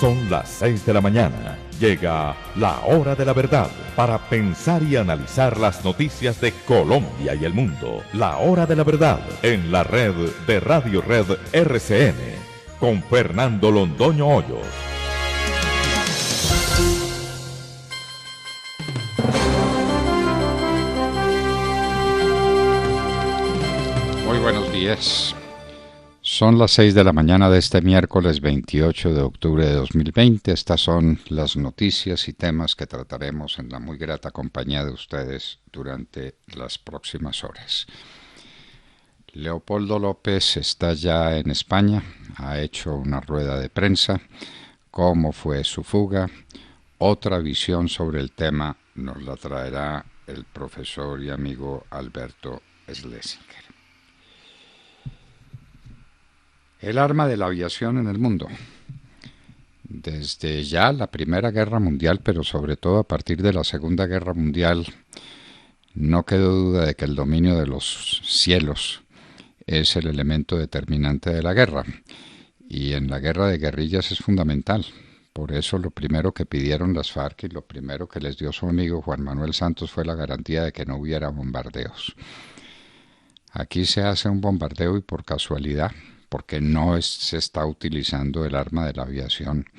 Son las 6 de la mañana. Llega la hora de la verdad para pensar y analizar las noticias de Colombia y el mundo. La hora de la verdad en la red de Radio Red RCN con Fernando Londoño Hoyos. Muy buenos días. Son las 6 de la mañana de este miércoles 28 de octubre de 2020. Estas son las noticias y temas que trataremos en la muy grata compañía de ustedes durante las próximas horas. Leopoldo López está ya en España, ha hecho una rueda de prensa. ¿Cómo fue su fuga? Otra visión sobre el tema nos la traerá el profesor y amigo Alberto Schlesinger. El arma de la aviación en el mundo. Desde ya la Primera Guerra Mundial, pero sobre todo a partir de la Segunda Guerra Mundial, no quedó duda de que el dominio de los cielos es el elemento determinante de la guerra. Y en la guerra de guerrillas es fundamental. Por eso lo primero que pidieron las FARC y lo primero que les dio su amigo Juan Manuel Santos fue la garantía de que no hubiera bombardeos. Aquí se hace un bombardeo y por casualidad, porque no se está utilizando el arma de la aviación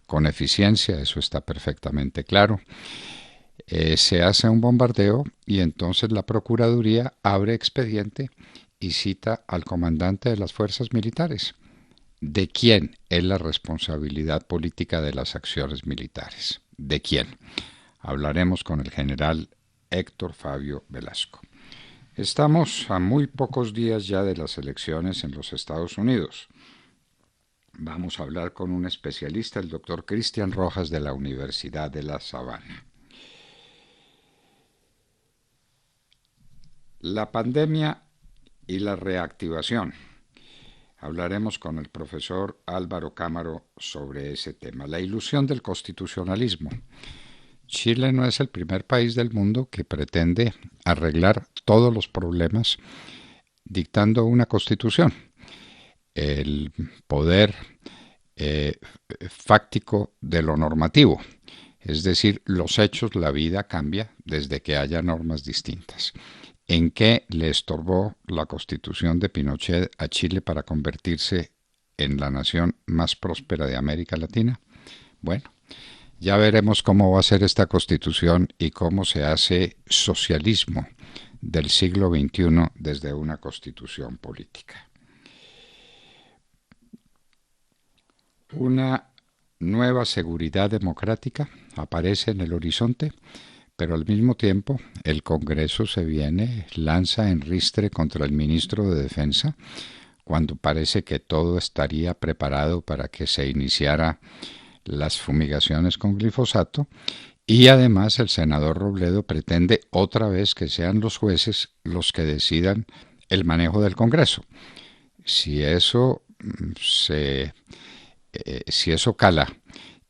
con eficiencia, eso está perfectamente claro. Se hace un bombardeo y entonces la Procuraduría abre expediente y cita al comandante de las fuerzas militares. ¿De quién es la responsabilidad política de las acciones militares? ¿De quién? Hablaremos con el general Héctor Fabio Velasco. Estamos a muy pocos días ya de las elecciones en los Estados Unidos. Vamos a hablar con un especialista, el doctor Cristian Rojas de la Universidad de La Sabana. La pandemia y la reactivación. Hablaremos con el profesor Álvaro Cámaro sobre ese tema. La ilusión del constitucionalismo. Chile no es el primer país del mundo que pretende arreglar todos los problemas dictando una constitución. El poder fáctico de lo normativo, es decir, los hechos, la vida cambia desde que haya normas distintas. ¿En qué le estorbó la constitución de Pinochet a Chile para convertirse en la nación más próspera de América Latina? Bueno, ya veremos cómo va a ser esta constitución y cómo se hace socialismo del siglo XXI desde una constitución política. Una nueva seguridad democrática aparece en el horizonte, pero al mismo tiempo el Congreso lanza en ristre contra el ministro de Defensa cuando parece que todo estaría preparado para que se iniciara las fumigaciones con glifosato, y además el senador Robledo pretende otra vez que sean los jueces los que decidan el manejo del Congreso. Si eso cala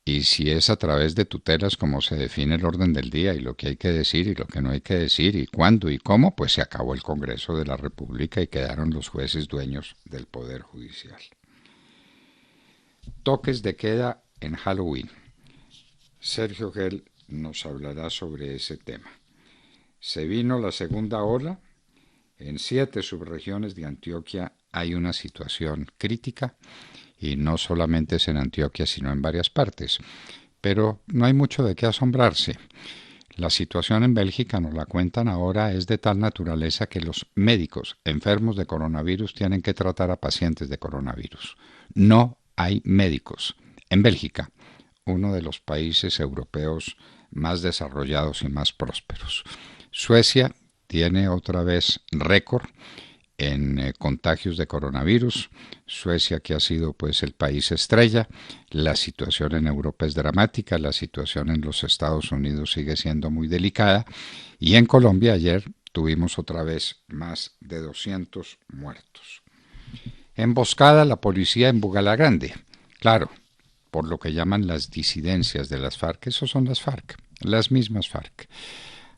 y si es a través de tutelas como se define el orden del día y lo que hay que decir y lo que no hay que decir y cuándo y cómo, pues se acabó el Congreso de la República y quedaron los jueces dueños del Poder Judicial. Toques de queda en Halloween. Sergio Gell nos hablará sobre ese tema. Se vino la segunda ola. En 7 subregiones de Antioquia hay una situación crítica, y no solamente es en Antioquia, sino en varias partes. Pero no hay mucho de qué asombrarse. La situación en Bélgica, nos la cuentan ahora, es de tal naturaleza que los médicos enfermos de coronavirus tienen que tratar a pacientes de coronavirus. No hay médicos en Bélgica, uno de los países europeos más desarrollados y más prósperos. Suecia tiene otra vez récord en contagios de coronavirus. Suecia, que ha sido pues el país estrella. La situación en Europa es dramática, la situación en los Estados Unidos sigue siendo muy delicada, y en Colombia ayer tuvimos otra vez más de 200 muertos. Emboscada la policía en Bugalagrande. Claro, por lo que llaman las disidencias de las FARC. Esos son las FARC, las mismas FARC.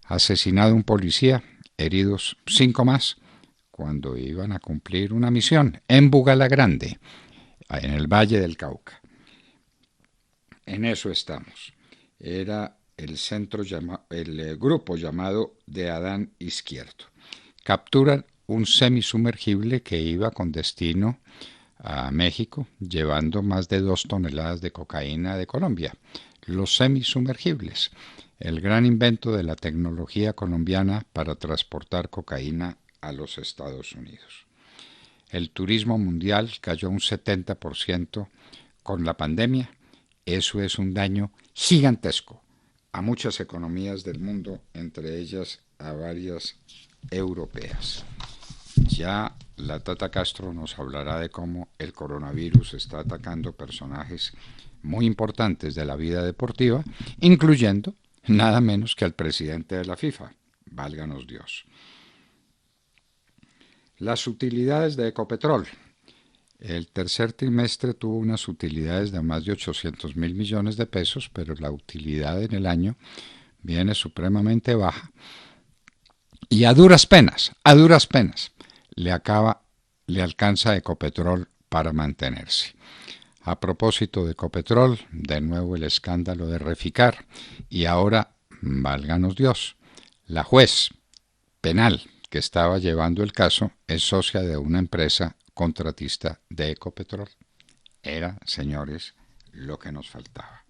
Asesinado un policía, heridos 5 más, cuando iban a cumplir una misión en Bugalagrande, en el Valle del Cauca. En eso estamos. Era el grupo llamado de Adán Izquierdo. Capturan un semisumergible que iba con destino a México, llevando más de 2 toneladas de cocaína de Colombia. Los semisumergibles, el gran invento de la tecnología colombiana para transportar cocaína a los Estados Unidos. El turismo mundial cayó un 70% con la pandemia. Eso es un daño gigantesco a muchas economías del mundo, entre ellas a varias europeas. Ya la Tata Castro nos hablará de cómo el coronavirus está atacando personajes muy importantes de la vida deportiva, incluyendo nada menos que al presidente de la FIFA, válganos Dios. Las utilidades de Ecopetrol. El tercer trimestre tuvo unas utilidades de más de 800.000 millones de pesos, pero la utilidad en el año viene supremamente baja. Y a duras penas, le alcanza Ecopetrol para mantenerse. A propósito de Ecopetrol, de nuevo el escándalo de Reficar, y ahora, válganos Dios, la juez penal que estaba llevando el caso es socia de una empresa contratista de Ecopetrol. Era, señores, lo que nos faltaba.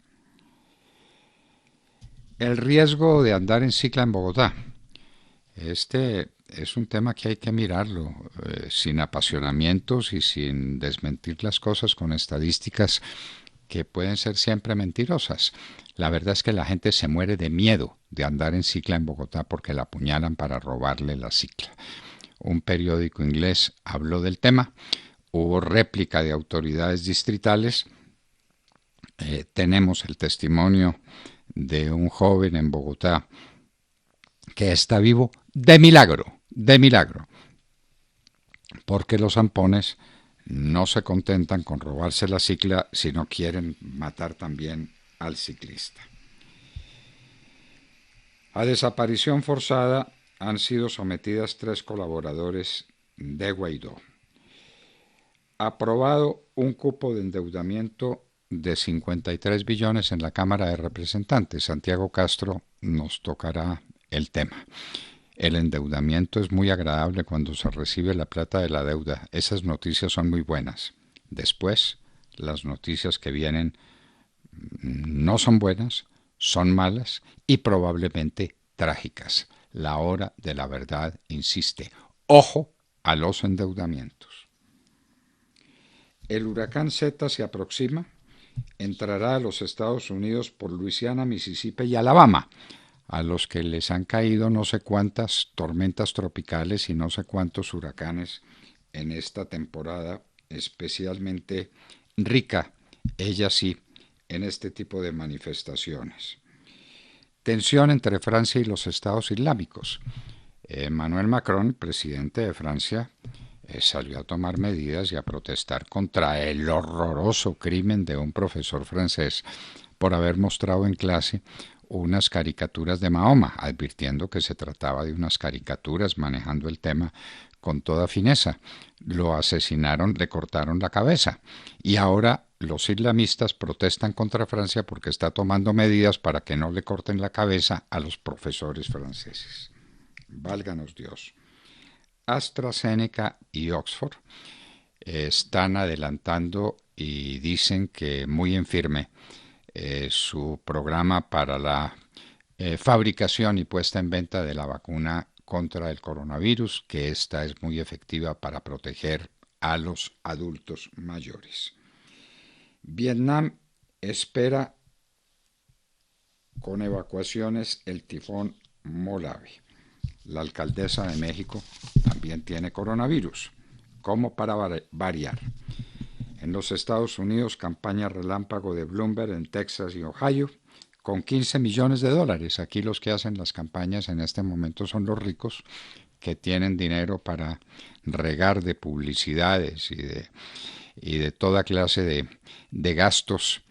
El riesgo de andar en cicla en Bogotá. Este es un tema que hay que mirarlo sin apasionamientos y sin desmentir las cosas con estadísticas que pueden ser siempre mentirosas. La verdad es que la gente se muere de miedo de andar en cicla en Bogotá porque la apuñalan para robarle la cicla. Un periódico inglés habló del tema, hubo réplica de autoridades distritales, tenemos el testimonio de un joven en Bogotá que está vivo de milagro, porque los zampones no se contentan con robarse la cicla, sino quieren matar también al ciclista. A desaparición forzada han sido sometidas 3 colaboradores de Guaidó. Aprobado un cupo de endeudamiento de 53 billones en la Cámara de Representantes. Santiago Castro nos tocará el tema. El endeudamiento es muy agradable cuando se recibe la plata de la deuda. Esas noticias son muy buenas. Después, las noticias que vienen no son buenas, son malas y probablemente trágicas. La hora de la verdad insiste. Ojo a los endeudamientos. El huracán Z se aproxima, entrará a los Estados Unidos por Luisiana, Mississippi y Alabama, a los que les han caído no sé cuántas tormentas tropicales y no sé cuántos huracanes en esta temporada, especialmente rica, ella sí, en este tipo de manifestaciones. Tensión entre Francia y los Estados Islámicos. Emmanuel Macron, presidente de Francia, salió a tomar medidas y a protestar contra el horroroso crimen de un profesor francés por haber mostrado en clase unas caricaturas de Mahoma, advirtiendo que se trataba de unas caricaturas, manejando el tema con toda fineza. Lo asesinaron, le cortaron la cabeza. Y ahora los islamistas protestan contra Francia porque está tomando medidas para que no le corten la cabeza a los profesores franceses. Válganos Dios. AstraZeneca y Oxford están adelantando y dicen que muy en firme su programa para la fabricación y puesta en venta de la vacuna contra el coronavirus, que esta es muy efectiva para proteger a los adultos mayores. Vietnam espera con evacuaciones el tifón Molavi. La alcaldesa de México también tiene coronavirus, como para variar. En los Estados Unidos, campaña relámpago de Bloomberg en Texas y Ohio, con 15 millones de dólares. Aquí los que hacen las campañas en este momento son los ricos, que tienen dinero para regar de publicidades y de toda clase de gastos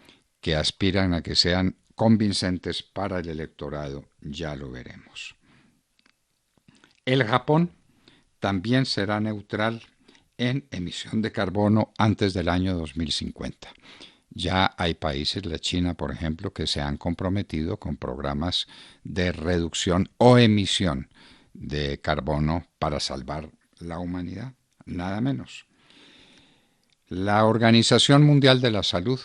que aspiran a que sean convincentes para el electorado. Ya lo veremos. El Japón también será neutral en emisión de carbono antes del año 2050. Ya hay países, la China por ejemplo, que se han comprometido con programas de reducción o emisión de carbono para salvar la humanidad, nada menos. La Organización Mundial de la Salud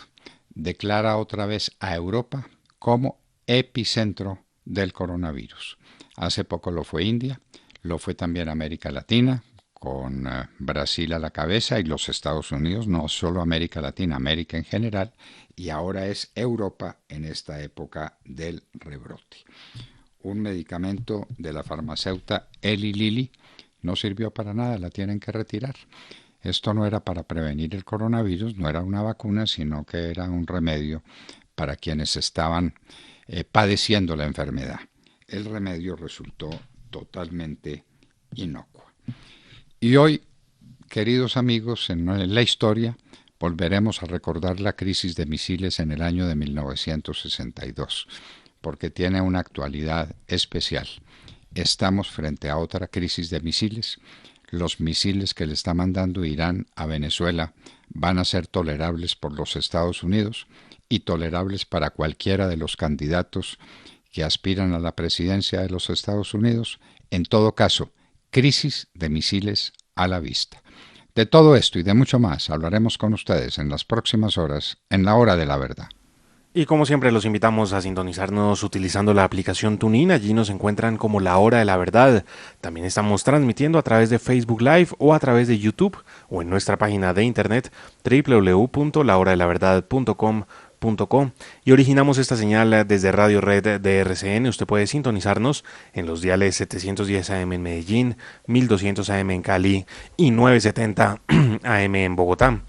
declara otra vez a Europa como epicentro del coronavirus. Hace poco lo fue India, lo fue también América Latina, con Brasil a la cabeza y los Estados Unidos, no solo América Latina, América en general, y ahora es Europa en esta época del rebrote. Un medicamento de la farmacéutica Eli Lilly no sirvió para nada, la tienen que retirar. Esto no era para prevenir el coronavirus, no era una vacuna, sino que era un remedio para quienes estaban padeciendo la enfermedad. El remedio resultó totalmente inocuo. Y hoy, queridos amigos, en la historia volveremos a recordar la crisis de misiles en el año de 1962, porque tiene una actualidad especial. Estamos frente a otra crisis de misiles. Los misiles que le está mandando Irán a Venezuela van a ser tolerables por los Estados Unidos y tolerables para cualquiera de los candidatos que aspiran a la presidencia de los Estados Unidos. En todo caso, crisis de misiles a la vista. De todo esto y de mucho más hablaremos con ustedes en las próximas horas en la Hora de la Verdad. Y como siempre los invitamos a sintonizarnos utilizando la aplicación TuneIn, allí nos encuentran como La Hora de la Verdad. También estamos transmitiendo a través de Facebook Live o a través de YouTube o en nuestra página de internet www.lahoradelaverdad.com. Y originamos esta señal desde Radio Red de RCN. Usted puede sintonizarnos en los diales 710 AM en Medellín, 1200 AM en Cali y 970 AM en Bogotá.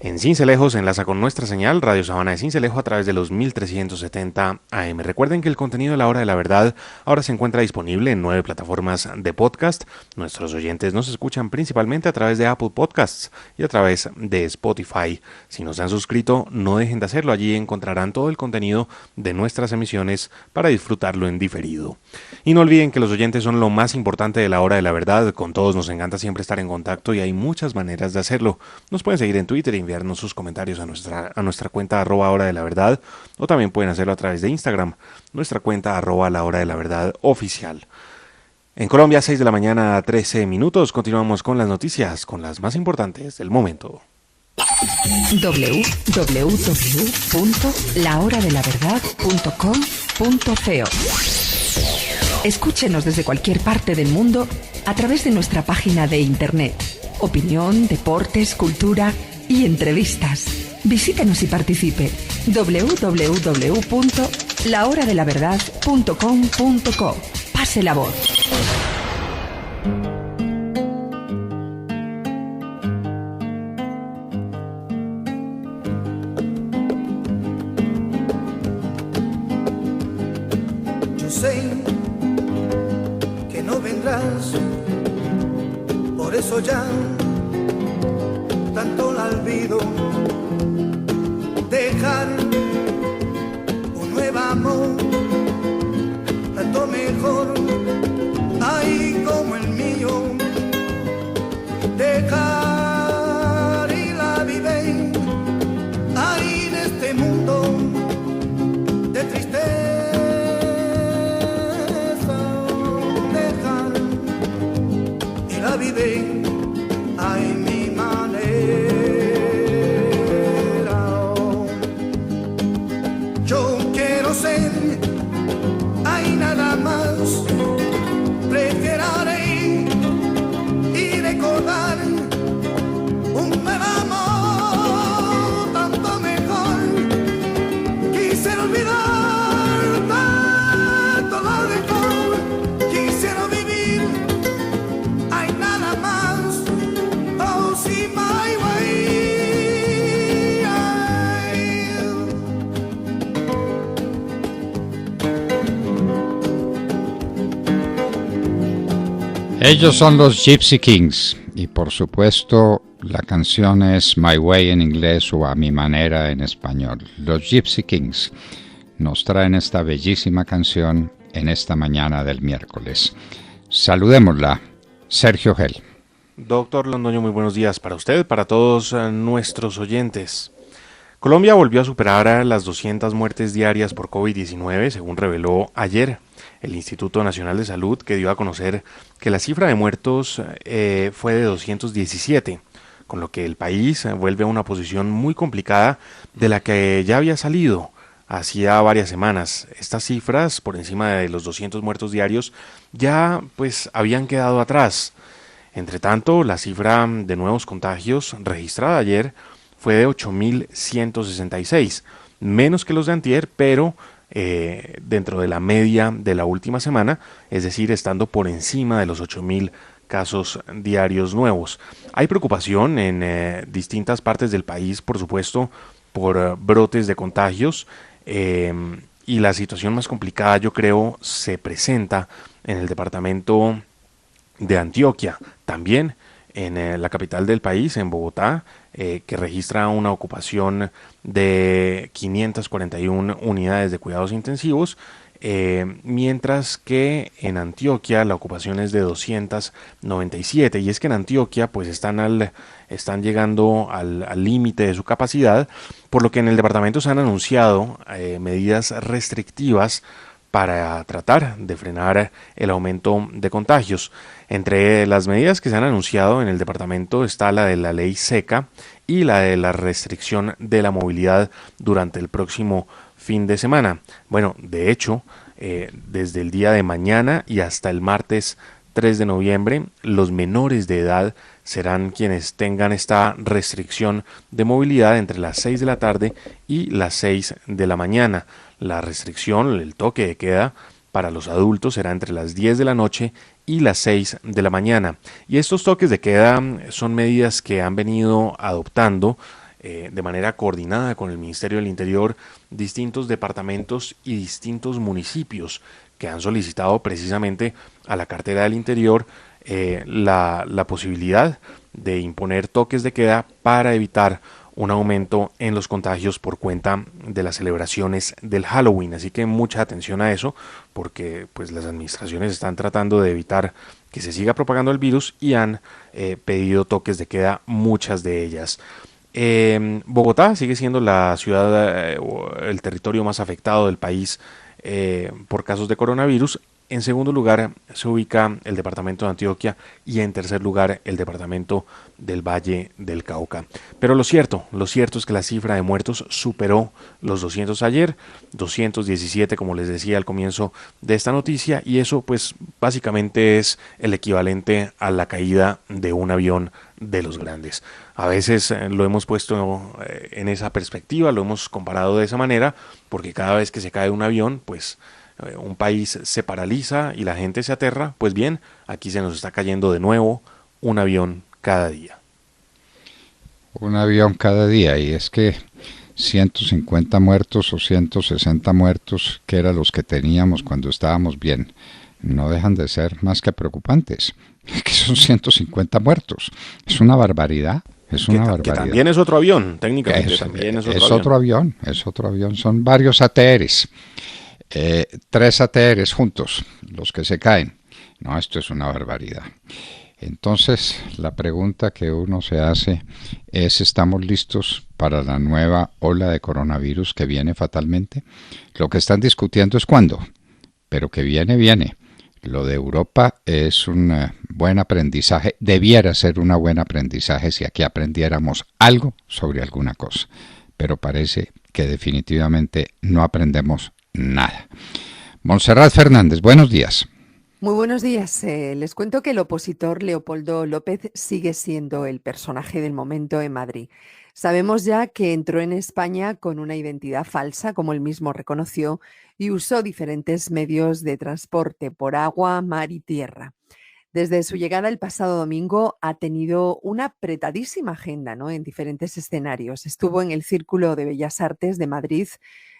En Sincelejo se enlaza con nuestra señal Radio Sabana de Sincelejo a través de los 1370 AM. Recuerden que el contenido de La Hora de la Verdad ahora se encuentra disponible en 9 plataformas de podcast. Nuestros oyentes nos escuchan principalmente a través de Apple Podcasts y a través de Spotify. Si no se han suscrito, no dejen de hacerlo. Allí encontrarán todo el contenido de nuestras emisiones para disfrutarlo en diferido. Y no olviden que los oyentes son lo más importante de La Hora de la Verdad. Con todos nos encanta siempre estar en contacto y hay muchas maneras de hacerlo. Nos pueden seguir en Twitter y enviarnos sus comentarios a nuestra cuenta @hora de la verdad, o también pueden hacerlo a través de Instagram, nuestra cuenta @la hora de la verdad oficial. En Colombia, 6 de la mañana, 13 minutos. Continuamos con las noticias, con las más importantes del momento. www.lahoradelaverdad.com.co. Escúchenos desde cualquier parte del mundo a través de nuestra página de internet. Opinión, deportes, cultura y entrevistas. Visítenos y participe. www.lahoradelaverdad.com.co. Pase la voz. Yo sé que no vendrás, por eso ya tanto la olvido. Dejar un nuevo amor, tanto mejor, ay como el mío. Dejar y la vive, ay en este mundo de tristeza. Dejar y la vive, ay mi manera. Yo quiero ser, hay nada más, preferiré y recordar un nuevo amor, tanto mejor. Quisiera olvidar tanto lo mejor, quisiera vivir, hay nada más, oh sí, my way. Ellos son los Gypsy Kings y por supuesto la canción es My Way en inglés o A Mi Manera en español. Los Gypsy Kings nos traen esta bellísima canción en esta mañana del miércoles. Saludémosla, Sergio Gel. Doctor Londoño, muy buenos días para usted, para todos nuestros oyentes. Colombia volvió a superar las 200 muertes diarias por COVID-19, según reveló ayer el Instituto Nacional de Salud, que dio a conocer que la cifra de muertos fue de 217, con lo que el país vuelve a una posición muy complicada de la que ya había salido hacía varias semanas. Estas cifras, por encima de los 200 muertos diarios, ya pues habían quedado atrás. Entre tanto, la cifra de nuevos contagios registrada ayer fue de 8.166, menos que los de antier, pero dentro de la media de la última semana, es decir, estando por encima de los 8.000 casos diarios nuevos. Hay preocupación en distintas partes del país, por supuesto, por brotes de contagios, y la situación más complicada, yo creo, se presenta en el departamento de Antioquia, también en la capital del país, en Bogotá, que registra una ocupación de 541 unidades de cuidados intensivos, mientras que en Antioquia la ocupación es de 297, y es que en Antioquia pues están llegando al límite de su capacidad, por lo que en el departamento se han anunciado medidas restrictivas para tratar de frenar el aumento de contagios. Entre las medidas que se han anunciado en el departamento está la de la ley seca y la de la restricción de la movilidad durante el próximo fin de semana. Bueno, de hecho, desde el día de mañana y hasta el martes 3 de noviembre, los menores de edad serán quienes tengan esta restricción de movilidad entre las 6 de la tarde y las 6 de la mañana. La restricción, el toque de queda para los adultos será entre las 10 de la noche y las 6 de la mañana. Y estos toques de queda son medidas que han venido adoptando de manera coordinada con el Ministerio del Interior distintos departamentos y distintos municipios que han solicitado precisamente a la cartera del Interior la posibilidad de imponer toques de queda para evitar un aumento en los contagios por cuenta de las celebraciones del Halloween. Así que mucha atención a eso, porque pues las administraciones están tratando de evitar que se siga propagando el virus y han pedido toques de queda, muchas de ellas. Bogotá sigue siendo la ciudad o el territorio más afectado del país por casos de coronavirus. En segundo lugar se ubica el departamento de Antioquia y en tercer lugar el departamento del Valle del Cauca. Pero lo cierto es que la cifra de muertos superó los 200 ayer, 217 como les decía al comienzo de esta noticia, y eso pues básicamente es el equivalente a la caída de un avión de los grandes. A veces lo hemos puesto en esa perspectiva, lo hemos comparado de esa manera, porque cada vez que se cae un avión, pues un país se paraliza y la gente se aterra. Pues bien, aquí se nos está cayendo de nuevo un avión cada día. Un avión cada día, y es que 150 muertos o 160 muertos, que eran los que teníamos cuando estábamos bien, no dejan de ser más que preocupantes. Es que son 150 muertos. Es una barbaridad. Es una barbaridad. Que también es otro avión, técnicamente. También es otro avión. Es otro avión. Son varios ATRs. 3 ATRs juntos, los que se caen. No, esto es una barbaridad. Entonces, la pregunta que uno se hace es, ¿estamos listos para la nueva ola de coronavirus que viene fatalmente? Lo que están discutiendo es cuándo, pero que viene, viene. Lo de Europa es un buen aprendizaje, debiera ser un buen aprendizaje si aquí aprendiéramos algo sobre alguna cosa, pero parece que definitivamente no aprendemos nada. Montserrat Fernández, buenos días. Muy buenos días. Les cuento que el opositor Leopoldo López sigue siendo el personaje del momento en Madrid. Sabemos ya que entró en España con una identidad falsa, como él mismo reconoció, y usó diferentes medios de transporte por agua, mar y tierra. Desde su llegada el pasado domingo ha tenido una apretadísima agenda, ¿no?, en diferentes escenarios. Estuvo en el Círculo de Bellas Artes de Madrid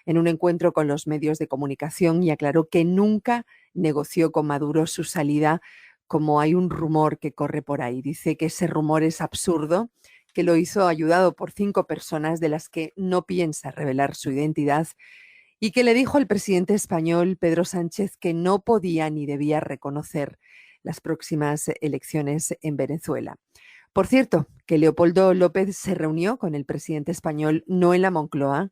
en un encuentro con los medios de comunicación y aclaró que nunca negoció con Maduro su salida, como hay un rumor que corre por ahí. Dice que ese rumor es absurdo, que lo hizo ayudado por 5 personas de las que no piensa revelar su identidad, y que le dijo al presidente español Pedro Sánchez que no podía ni debía reconocer las próximas elecciones en Venezuela. Por cierto, que Leopoldo López se reunió con el presidente español no en la Moncloa,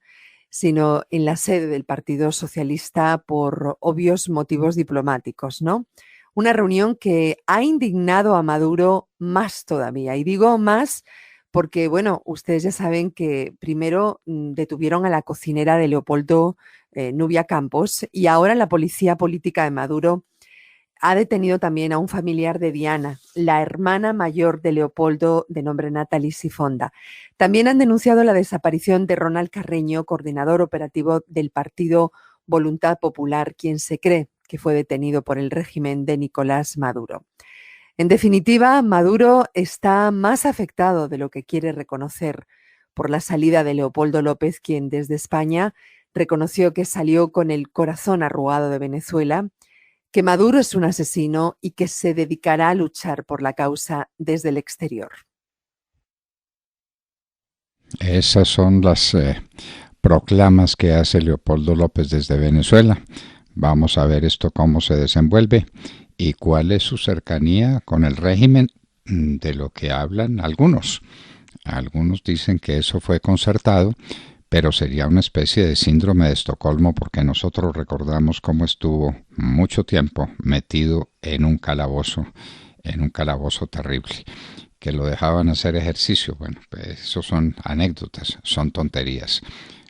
sino en la sede del Partido Socialista por obvios motivos diplomáticos, ¿no? Una reunión que ha indignado a Maduro más todavía. Y digo más porque, bueno, ustedes ya saben que primero detuvieron a la cocinera de Leopoldo, Nubia Campos, y ahora la policía política de Maduro ha detenido también a un familiar de Diana, la hermana mayor de Leopoldo, de nombre Natalie Sifonda. También han denunciado la desaparición de Ronald Carreño, coordinador operativo del partido Voluntad Popular, quien se cree que fue detenido por el régimen de Nicolás Maduro. En definitiva, Maduro está más afectado de lo que quiere reconocer por la salida de Leopoldo López, quien desde España reconoció que salió con el corazón arrugado de Venezuela, que Maduro es un asesino y que se dedicará a luchar por la causa desde el exterior. Esas son las proclamas que hace Leopoldo López desde Venezuela. Vamos a ver esto cómo se desenvuelve y cuál es su cercanía con el régimen, de lo que hablan algunos. Algunos dicen que eso fue concertado, pero sería una especie de síndrome de Estocolmo, porque nosotros recordamos cómo estuvo mucho tiempo metido en un calabozo terrible, que lo dejaban hacer ejercicio. Bueno, pues eso son anécdotas, son tonterías.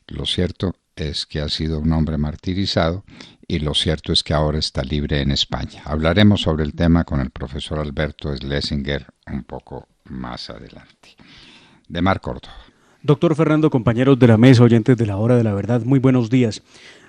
Lo cierto es que ha sido un hombre martirizado y lo cierto es que ahora está libre en España. Hablaremos sobre el tema con el profesor Alberto Schlesinger un poco más adelante. De Mar Córdoba. Doctor Fernando, compañeros de la mesa, oyentes de la Hora de la Verdad, muy buenos días.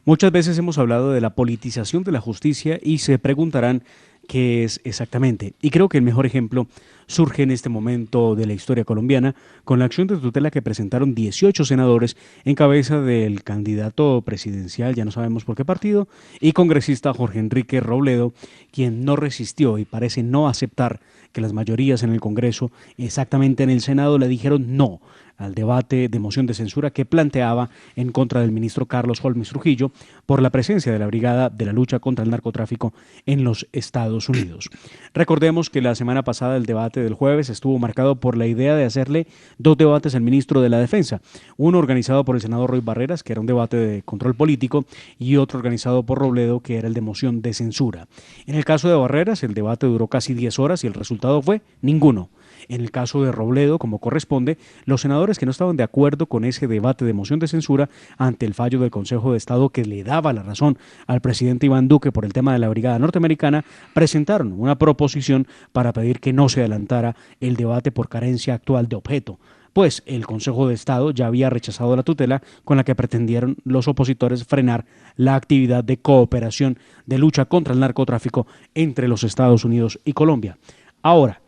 Muchas veces hemos hablado de la politización de la justicia y se preguntarán qué es exactamente. Y creo que el mejor ejemplo surge en este momento de la historia colombiana con la acción de tutela que presentaron 18 senadores en cabeza del candidato presidencial, ya no sabemos por qué partido, y congresista Jorge Enrique Robledo, quien no resistió y parece no aceptar que las mayorías en el Congreso, exactamente en el Senado, le dijeron no al debate de moción de censura que planteaba en contra del ministro Carlos Holmes Trujillo por la presencia de la Brigada de la Lucha contra el Narcotráfico en los Estados Unidos. Recordemos que la semana pasada el debate del jueves estuvo marcado por la idea de hacerle dos debates al ministro de la Defensa, uno organizado por el senador Roy Barreras, que era un debate de control político, y otro organizado por Robledo, que era el de moción de censura. En el caso de Barreras, el debate duró casi 10 horas y el resultado fue ninguno. En el caso de Robledo, como corresponde, los senadores que no estaban de acuerdo con ese debate de moción de censura ante el fallo del Consejo de Estado que le daba la razón al presidente Iván Duque por el tema de la Brigada Norteamericana, presentaron una proposición para pedir que no se adelantara el debate por carencia actual de objeto, pues el Consejo de Estado ya había rechazado la tutela con la que pretendieron los opositores frenar la actividad de cooperación de lucha contra el narcotráfico entre los Estados Unidos y Colombia. Ahora,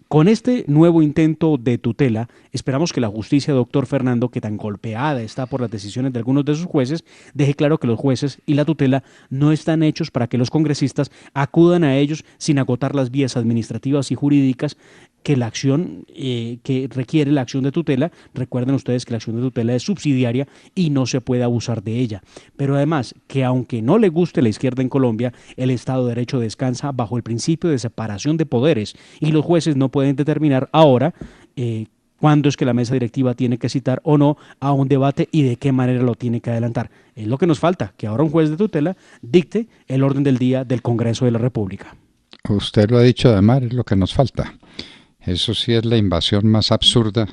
con este nuevo intento de tutela, esperamos que la justicia, doctor Fernando, que tan golpeada está por las decisiones de algunos de sus jueces, deje claro que los jueces y la tutela no están hechos para que los congresistas acudan a ellos sin agotar las vías administrativas y jurídicas que la acción que requiere la acción de tutela. Recuerden ustedes que la acción de tutela es subsidiaria y no se puede abusar de ella. Pero además, que aunque no le guste la izquierda en Colombia, el Estado de Derecho descansa bajo el principio de separación de poderes y los jueces no pueden determinar ahora cuándo es que la mesa directiva tiene que citar o no a un debate y de qué manera lo tiene que adelantar. Es lo que nos falta, que ahora un juez de tutela dicte el orden del día del Congreso de la República. Usted lo ha dicho, Ademar, es lo que nos falta. Eso sí es la invasión más absurda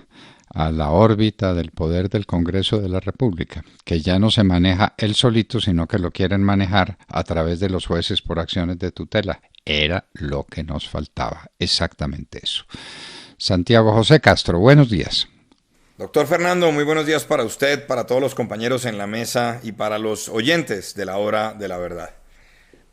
a la órbita del poder del Congreso de la República, que ya no se maneja él solito, sino que lo quieren manejar a través de los jueces por acciones de tutela. Era lo que nos faltaba, exactamente eso. Santiago José Castro, buenos días. Doctor Fernando, muy buenos días para usted, para todos los compañeros en la mesa y para los oyentes de la Hora de la Verdad.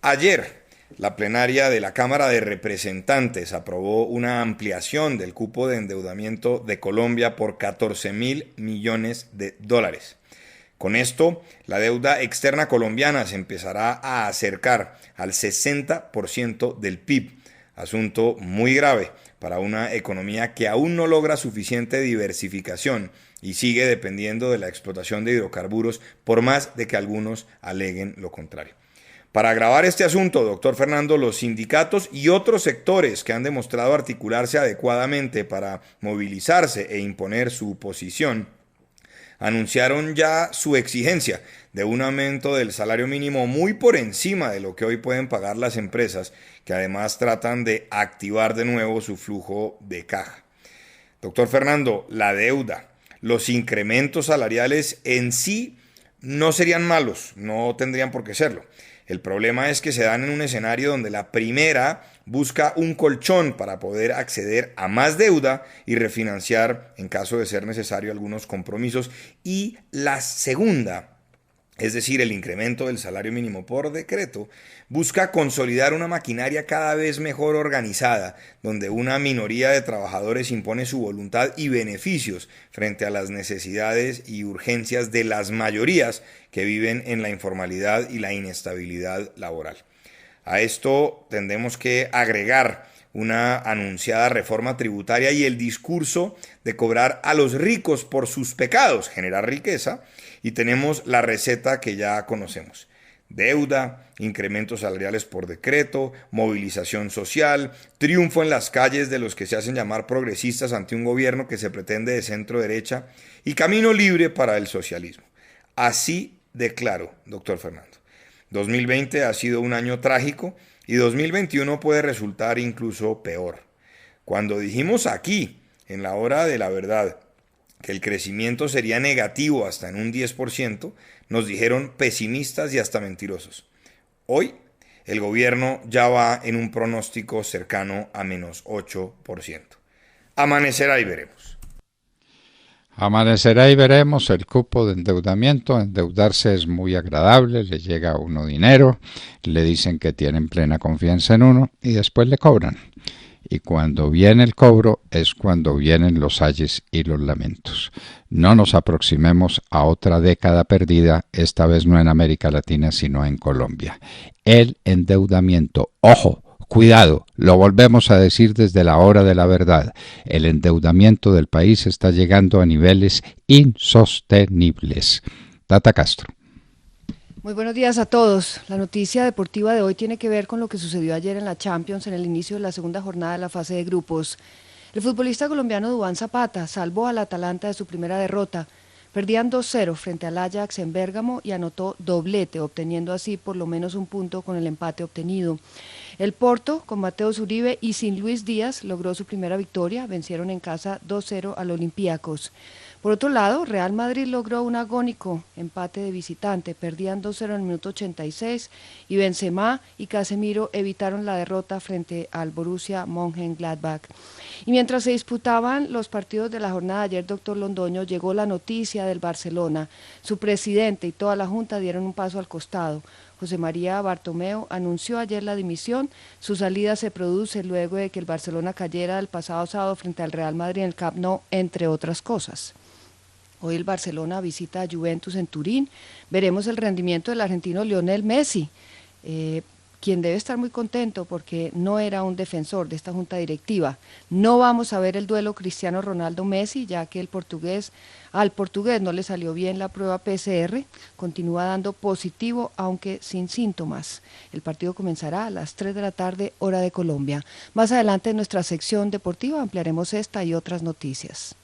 Ayer, la plenaria de la Cámara de Representantes aprobó una ampliación del cupo de endeudamiento de Colombia por 14.000 millones de dólares. Con esto, la deuda externa colombiana se empezará a acercar al 60% del PIB, asunto muy grave para una economía que aún no logra suficiente diversificación y sigue dependiendo de la explotación de hidrocarburos, por más de que algunos aleguen lo contrario. Para agravar este asunto, doctor Fernando, los sindicatos y otros sectores que han demostrado articularse adecuadamente para movilizarse e imponer su posición, anunciaron ya su exigencia de un aumento del salario mínimo muy por encima de lo que hoy pueden pagar las empresas, que además tratan de activar de nuevo su flujo de caja. Doctor Fernando, la deuda, los incrementos salariales en sí no serían malos, no tendrían por qué serlo. El problema es que se dan en un escenario donde la primera busca un colchón para poder acceder a más deuda y refinanciar, en caso de ser necesario, algunos compromisos. Y la segunda, es decir, el incremento del salario mínimo por decreto, busca consolidar una maquinaria cada vez mejor organizada, donde una minoría de trabajadores impone su voluntad y beneficios frente a las necesidades y urgencias de las mayorías que viven en la informalidad y la inestabilidad laboral. A esto tendremos que agregar una anunciada reforma tributaria y el discurso de cobrar a los ricos por sus pecados, generar riqueza, y tenemos la receta que ya conocemos: deuda, incrementos salariales por decreto, movilización social, triunfo en las calles de los que se hacen llamar progresistas ante un gobierno que se pretende de centro derecha y camino libre para el socialismo. Así de claro, doctor Fernando. 2020 ha sido un año trágico y 2021 puede resultar incluso peor. Cuando dijimos aquí, en la hora de la verdad, que el crecimiento sería negativo hasta en un 10%, nos dijeron pesimistas y hasta mentirosos. Hoy, el gobierno ya va en un pronóstico cercano a menos 8%. Amanecerá y veremos. Amanecerá y veremos. El cupo de endeudamiento. Endeudarse es muy agradable, le llega a uno dinero, le dicen que tienen plena confianza en uno y después le cobran. Y cuando viene el cobro es cuando vienen los ayes y los lamentos. No nos aproximemos a otra década perdida, esta vez no en América Latina, sino en Colombia. El endeudamiento, ojo, cuidado, lo volvemos a decir desde la hora de la verdad, el endeudamiento del país está llegando a niveles insostenibles. Tata Castro. Muy buenos días a todos. La noticia deportiva de hoy tiene que ver con lo que sucedió ayer en la Champions en el inicio de la segunda jornada de la fase de grupos. El futbolista colombiano Duván Zapata salvó al Atalanta de su primera derrota. Perdían 2-0 frente al Ajax en Bérgamo y anotó doblete, obteniendo así por lo menos un punto con el empate obtenido. El Porto, con Mateus Uribe y sin Luis Díaz, logró su primera victoria. Vencieron en casa 2-0 al Olympiacos. Por otro lado, Real Madrid logró un agónico empate de visitante, perdían 2-0 en el minuto 86 y Benzema y Casemiro evitaron la derrota frente al Borussia Mönchengladbach. Y mientras se disputaban los partidos de la jornada de ayer, doctor Londoño, llegó la noticia del Barcelona. Su presidente y toda la junta dieron un paso al costado. José María Bartomeu anunció ayer la dimisión. Su salida se produce luego de que el Barcelona cayera el pasado sábado frente al Real Madrid en el Camp Nou, entre otras cosas. Hoy el Barcelona visita a Juventus en Turín. Veremos el rendimiento del argentino Lionel Messi, quien debe estar muy contento porque no era un defensor de esta junta directiva. No vamos a ver el duelo Cristiano Ronaldo-Messi, ya que al portugués no le salió bien la prueba PCR, continúa dando positivo, aunque sin síntomas. El partido comenzará a las 3 de la tarde, hora de Colombia. Más adelante en nuestra sección deportiva ampliaremos esta y otras noticias.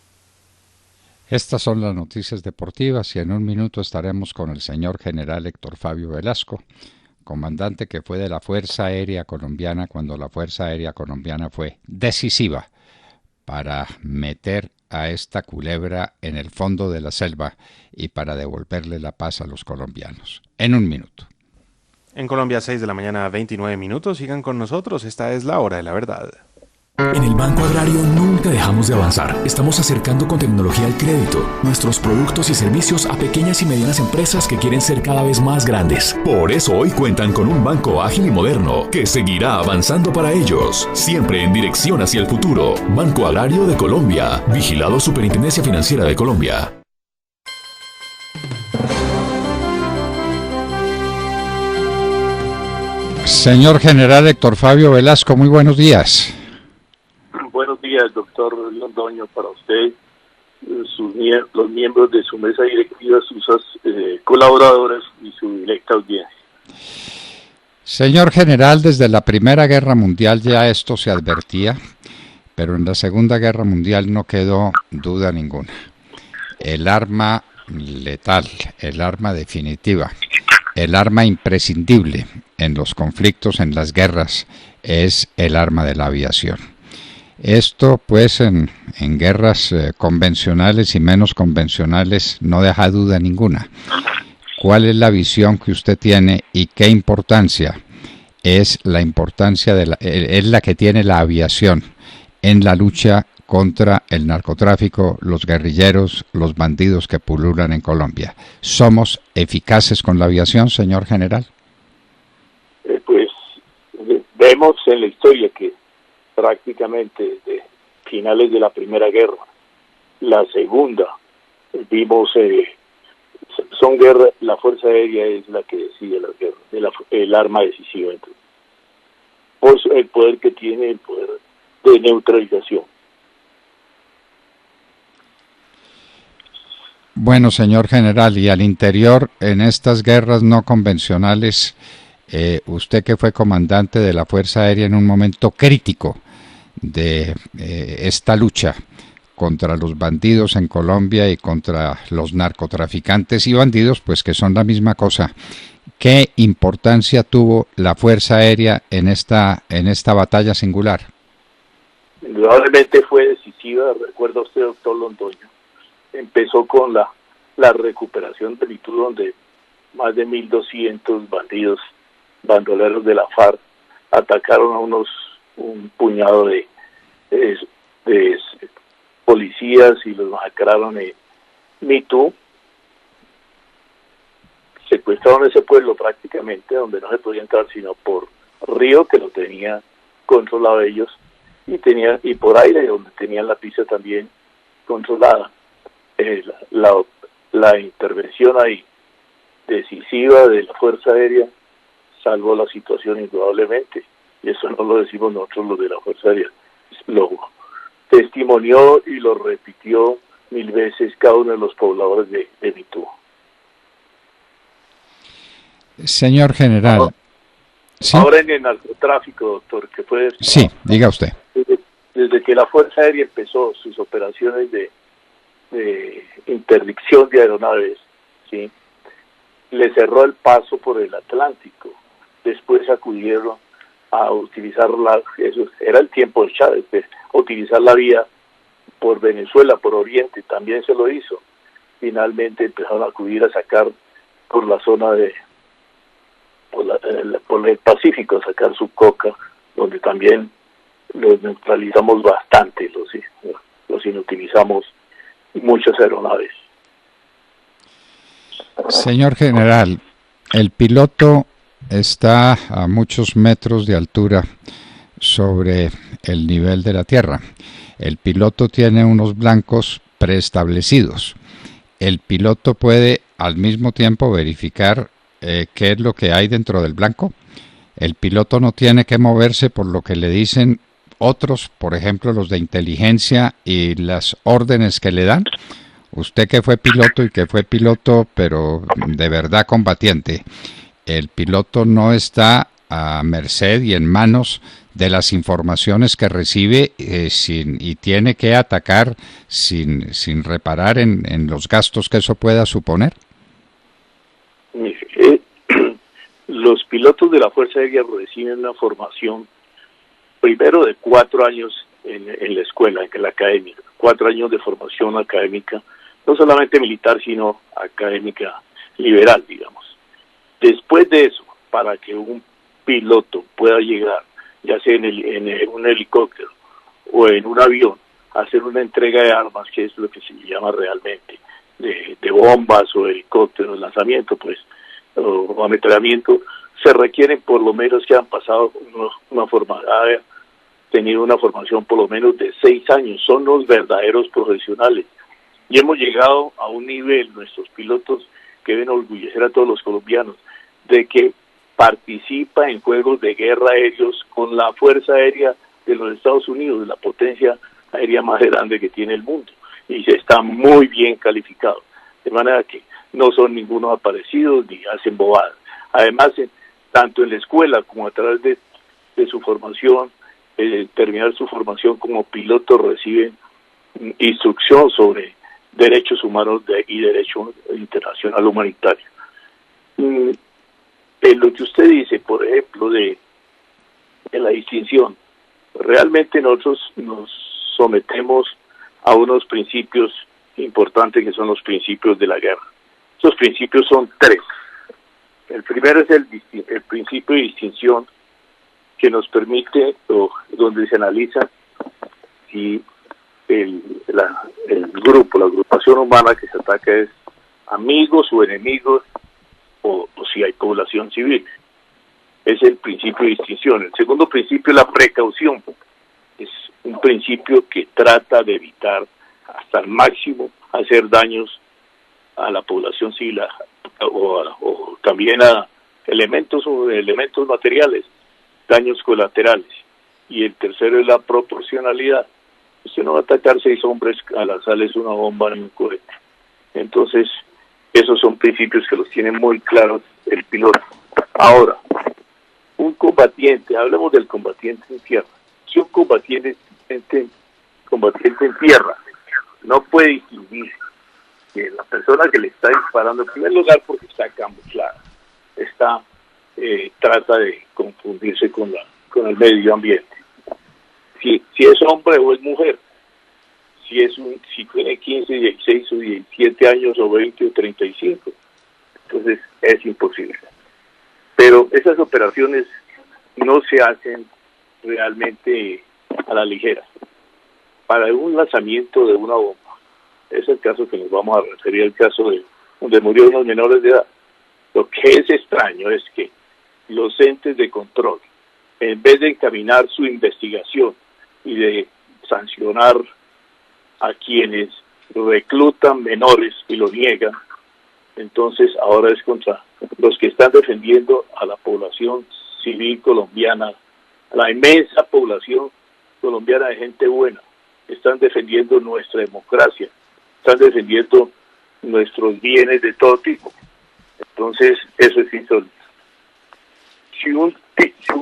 Estas son las noticias deportivas y en un minuto estaremos con el señor general Héctor Fabio Velasco, comandante que fue de la Fuerza Aérea Colombiana cuando la Fuerza Aérea Colombiana fue decisiva para meter a esta culebra en el fondo de la selva y para devolverle la paz a los colombianos. En un minuto. En Colombia, 6 de la mañana, 29 minutos. Sigan con nosotros, esta es la hora de la verdad. En el Banco Agrario nunca dejamos de avanzar. Estamos acercando con tecnología el crédito, nuestros productos y servicios a pequeñas y medianas empresas que quieren ser cada vez más grandes. Por eso hoy cuentan con un banco ágil y moderno que seguirá avanzando para ellos, siempre en dirección hacia el futuro. Banco Agrario de Colombia, vigilado Superintendencia Financiera de Colombia. Señor general Héctor Fabio Velasco, muy buenos días. Buenos días, doctor Londoño, para usted, los miembros de su mesa directiva, sus colaboradores y su directa audiencia. Señor general, desde la Primera Guerra Mundial ya esto se advertía, pero en la Segunda Guerra Mundial no quedó duda ninguna. El arma letal, el arma definitiva, el arma imprescindible en los conflictos, en las guerras, es el arma de la aviación. Esto, pues, en guerras convencionales y menos convencionales no deja duda ninguna. ¿Cuál es la visión que usted tiene y qué importancia es la que tiene la aviación en la lucha contra el narcotráfico, los guerrilleros, los bandidos que pululan en Colombia? ¿Somos eficaces con la aviación, señor general? Pues vemos en la historia que prácticamente desde finales de la Primera Guerra, la Segunda, vimos son guerras, la Fuerza Aérea es la que decide las guerras, el arma decisiva, entonces, por el poder que tiene, el poder de neutralización. Bueno, señor general, y al interior, en estas guerras no convencionales, usted que fue comandante de la Fuerza Aérea en un momento crítico de esta lucha contra los bandidos en Colombia y contra los narcotraficantes y bandidos, pues que son la misma cosa. ¿Qué importancia tuvo la Fuerza Aérea en esta batalla singular? Indudablemente fue decisiva. Recuerda usted, doctor Londoño, empezó con la recuperación del Itu, donde más de 1.200 bandoleros de la FARC atacaron a un puñado de policías y los masacraron en Mitú. Secuestraron ese pueblo prácticamente, donde no se podía entrar sino por río, que lo tenía controlado ellos, y por aire, donde tenían la pista también controlada. La intervención ahí decisiva de la Fuerza Aérea salvó la situación indudablemente, y eso no lo decimos nosotros los de la Fuerza Aérea, lo testimonió y lo repitió 1000 veces cada uno de los pobladores de Mitú. Señor general. ¿Sí? Ahora en el narcotráfico, doctor, que fue... Sí, diga usted. Desde que la Fuerza Aérea empezó sus operaciones de interdicción de aeronaves, ¿sí?, le cerró el paso por el Atlántico. Después acudieron a utilizar eso era el tiempo de Chávez, de utilizar la vía por Venezuela, por Oriente, también se lo hizo. Finalmente empezaron a acudir a sacar por la zona por el Pacífico, a sacar su coca, donde también los neutralizamos bastante, los inutilizamos muchas aeronaves. Señor general, el piloto está a muchos metros de altura sobre el nivel de la tierra. El piloto tiene unos blancos preestablecidos. El piloto puede al mismo tiempo verificar qué es lo que hay dentro del blanco. El piloto no tiene que moverse por lo que le dicen otros, por ejemplo los de inteligencia y las órdenes que le dan. Usted que fue piloto pero de verdad combatiente, el piloto no está a merced y en manos de las informaciones que recibe y tiene que atacar sin reparar en los gastos que eso pueda suponer. Los pilotos de la Fuerza Aérea reciben una formación primero de 4 años en la escuela, en la academia, 4 años de formación académica, no solamente militar, sino académica liberal, digamos. Después de eso, para que un piloto pueda llegar, ya sea en un helicóptero o en un avión, a hacer una entrega de armas, que es lo que se llama realmente, de bombas o helicópteros, lanzamiento, pues, o ametrallamiento, se requieren por lo menos que han pasado tenido una formación por lo menos de 6 años, son los verdaderos profesionales. Y hemos llegado a un nivel, nuestros pilotos, que deben orgullecer a todos los colombianos, de que participa en juegos de guerra aéreos con la Fuerza Aérea de los Estados Unidos, la potencia aérea más grande que tiene el mundo, y se está muy bien calificado, de manera que no son ningunos aparecidos ni hacen bobadas. Además, tanto en la escuela como a través de su formación, terminar su formación como piloto, reciben instrucción sobre derechos humanos y derecho internacional humanitario. En lo que usted dice, por ejemplo, de la distinción, realmente nosotros nos sometemos a unos principios importantes que son los principios de la guerra. Esos principios son 3. El primero es el principio de distinción, que nos permite, donde se analiza si el grupo, la agrupación humana que se ataca es amigos o enemigos, o si hay población civil. Es el principio de distinción. El segundo principio es la precaución. Es un principio que trata de evitar hasta el máximo hacer daños a la población civil o también a elementos materiales, daños colaterales. Y el tercero es la proporcionalidad. Usted no va a atacar 6 hombres a lanzarles una bomba en un cohete. Entonces, esos son principios que los tiene muy claros el piloto. Ahora, un combatiente, hablemos del combatiente en tierra. Si un combatiente en tierra no puede distinguir que la persona que le está disparando, en primer lugar porque está camuflada, trata de confundirse con el medio ambiente. Si es hombre o es mujer, si tiene 15, 16 o 17 años o 20 o 35, entonces es imposible. Pero esas operaciones no se hacen realmente a la ligera. Para un lanzamiento de una bomba, es el caso que nos vamos a referir, el caso de donde murieron unos menores de edad. Lo que es extraño es que los entes de control, en vez de encaminar su investigación y de sancionar a quienes reclutan menores y lo niegan, entonces ahora es contra los que están defendiendo a la población civil colombiana, a la inmensa población colombiana de gente buena. Están defendiendo nuestra democracia, están defendiendo nuestros bienes de todo tipo. Entonces, eso es insólito. Si un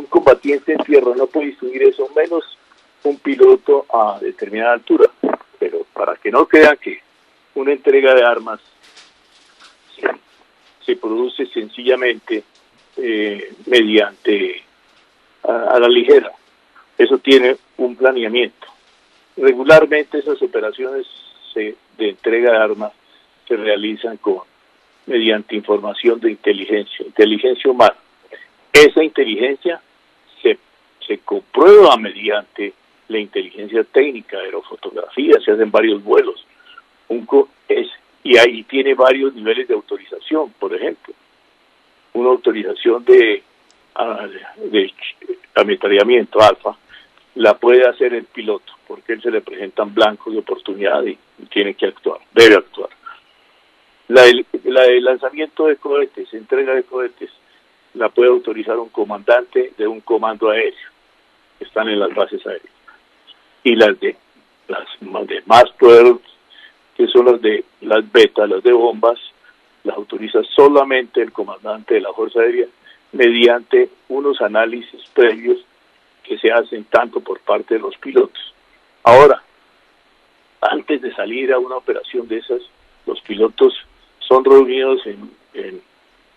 combatiente en tierra no puede distinguir eso, menos un piloto a determinada altura. Pero para que no crean que una entrega de armas se produce sencillamente mediante a la ligera. Eso tiene un planeamiento. Regularmente esas operaciones de entrega de armas se realizan mediante información de inteligencia humana. Esa inteligencia se comprueba mediante la inteligencia técnica, aerofotografía, se hacen varios vuelos. Y ahí tiene varios niveles de autorización. Por ejemplo, una autorización de ametrallamiento alfa la puede hacer el piloto, porque él se le presentan blancos de oportunidad y tiene que actuar, debe actuar. La de lanzamiento de cohetes, entrega de cohetes, la puede autorizar un comandante de un comando aéreo, que están en las bases aéreas. Y las de Maxwell, que son las betas, las de bombas, las autoriza solamente el comandante de la Fuerza Aérea mediante unos análisis previos que se hacen tanto por parte de los pilotos. Ahora, antes de salir a una operación de esas, los pilotos son reunidos en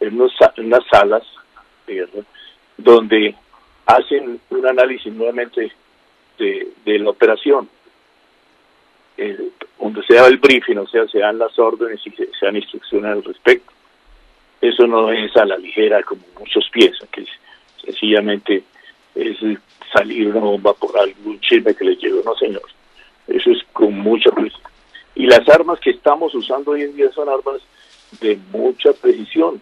unas salas de guerra donde hacen un análisis nuevamente de la operación, donde se da el briefing, o sea, se dan las órdenes y se dan instrucciones al respecto. Eso no es a la ligera como muchos piensan, que sencillamente es salir una bomba por algún chisme que les llegó. No, señor. Eso es con mucha precisión. Y las armas que estamos usando hoy en día son armas de mucha precisión.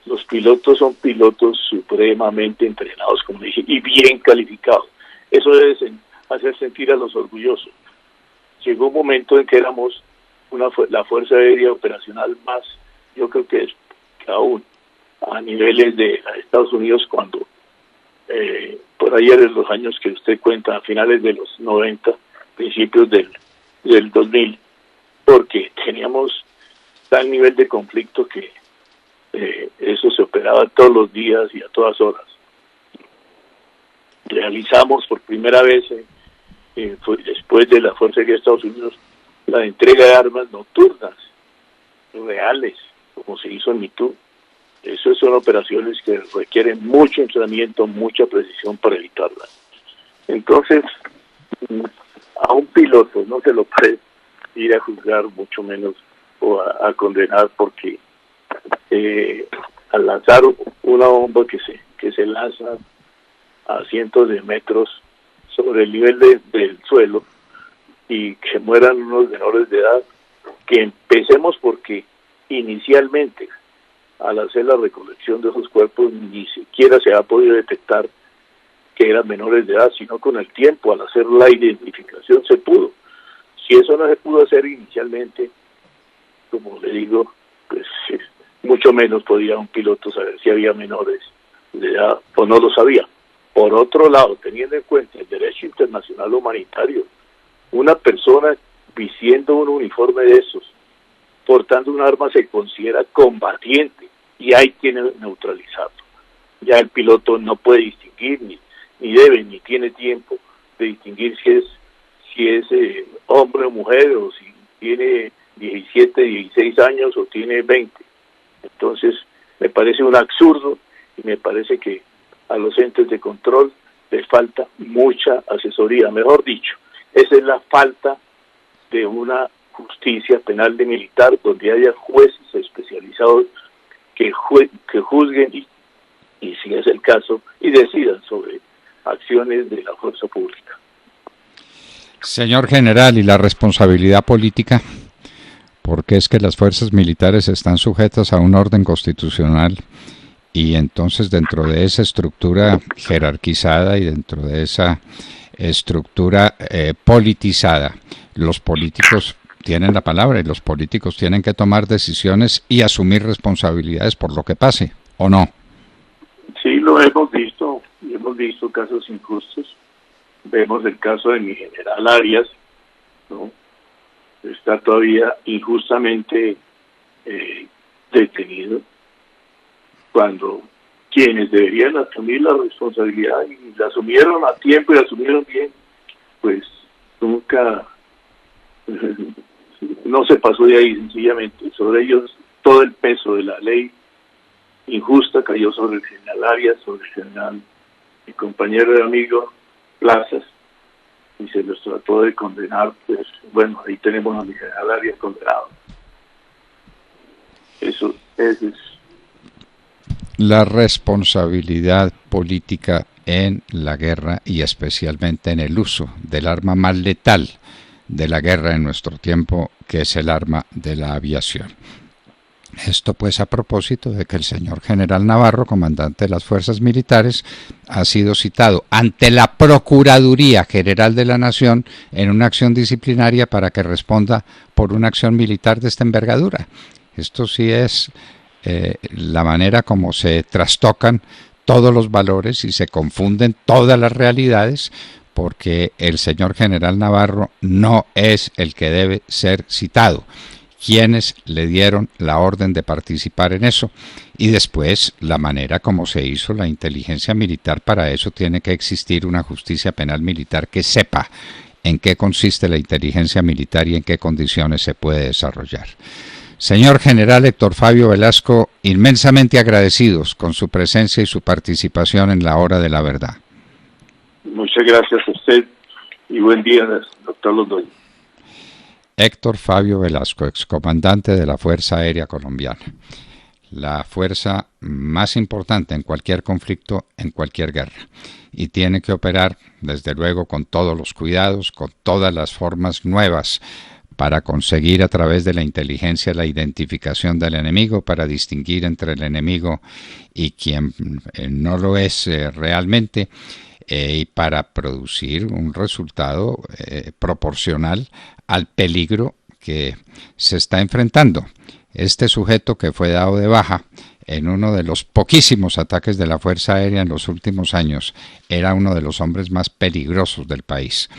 Los pilotos son pilotos supremamente entrenados, como dije, y bien calificados. Eso debe hacer sentir a los orgullosos. Llegó un momento en que éramos la Fuerza Aérea Operacional más, yo creo que es aún a niveles de Estados Unidos, cuando por ayer en los años que usted cuenta, a finales de los 90, principios del 2000, porque teníamos tal nivel de conflicto que eso se operaba todos los días y a todas horas. Realizamos por primera vez, después de la Fuerza Aérea de Estados Unidos, la entrega de armas nocturnas, reales, como se hizo en Mitú. Esas son operaciones que requieren mucho entrenamiento, mucha precisión para evitarlas. Entonces, a un piloto no se lo puede ir a juzgar, mucho menos o a condenar, porque al lanzar una bomba que se lanza a cientos de metros sobre el nivel del suelo y que mueran unos menores de edad, que empecemos porque inicialmente al hacer la recolección de esos cuerpos ni siquiera se ha podido detectar que eran menores de edad, sino con el tiempo, al hacer la identificación, se pudo. Si eso no se pudo hacer inicialmente, como le digo, pues mucho menos podía un piloto saber si había menores de edad o no lo sabía. Por otro lado, teniendo en cuenta el derecho internacional humanitario, una persona vistiendo un uniforme de esos, portando un arma, se considera combatiente y hay que neutralizarlo. Ya el piloto no puede distinguir, ni debe, ni tiene tiempo de distinguir si es hombre o mujer, o si tiene 17, 16 años o tiene 20. Entonces, me parece un absurdo y me parece que a los entes de control les falta mucha asesoría. Mejor dicho, esa es la falta de una justicia penal de militar donde haya jueces especializados que juzguen y si es el caso, y decidan sobre acciones de la fuerza pública. Señor general, ¿y la responsabilidad política? Porque es que las fuerzas militares están sujetas a un orden constitucional y entonces dentro de esa estructura jerarquizada y dentro de esa estructura politizada, los políticos tienen la palabra y los políticos tienen que tomar decisiones y asumir responsabilidades por lo que pase, ¿o no? Sí, lo hemos visto, y hemos visto casos injustos. Vemos el caso de mi general Arias, ¿no? Está todavía injustamente detenido, cuando quienes deberían asumir la responsabilidad y la asumieron a tiempo y la asumieron bien, pues nunca, no se pasó de ahí. Sencillamente sobre ellos todo el peso de la ley injusta cayó sobre el general Arias, sobre el general, mi compañero y amigo Plazas, y se los trató de condenar. Pues bueno, ahí tenemos a mi general Arias condenado. Eso es la responsabilidad política en la guerra y especialmente en el uso del arma más letal de la guerra en nuestro tiempo, que es el arma de la aviación. Esto pues a propósito de que el señor general Navarro, comandante de las fuerzas militares, ha sido citado ante la Procuraduría General de la Nación en una acción disciplinaria para que responda por una acción militar de esta envergadura. Esto sí es la manera como se trastocan todos los valores y se confunden todas las realidades, porque el señor general Navarro no es el que debe ser citado. Quienes le dieron la orden de participar en eso, y después la manera como se hizo la inteligencia militar. Para eso tiene que existir una justicia penal militar que sepa en qué consiste la inteligencia militar y en qué condiciones se puede desarrollar. Señor general Héctor Fabio Velasco, inmensamente agradecidos con su presencia y su participación en la Hora de la Verdad. Muchas gracias a usted y buen día, doctor Londoño. Héctor Fabio Velasco, excomandante de la Fuerza Aérea Colombiana, la fuerza más importante en cualquier conflicto, en cualquier guerra, y tiene que operar desde luego con todos los cuidados, con todas las formas nuevas para conseguir a través de la inteligencia la identificación del enemigo, para distinguir entre el enemigo y quien no lo es realmente, y para producir un resultado proporcional al peligro que se está enfrentando. Este sujeto que fue dado de baja en uno de los poquísimos ataques de la Fuerza Aérea en los últimos años era uno de los hombres más peligrosos del país.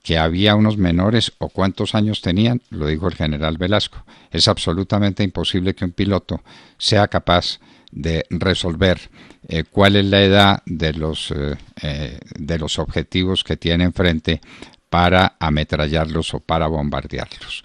Que había unos menores o cuántos años tenían, lo dijo el general Velasco. Es absolutamente imposible que un piloto sea capaz de resolver cuál es la edad de los objetivos que tiene enfrente para ametrallarlos o para bombardearlos.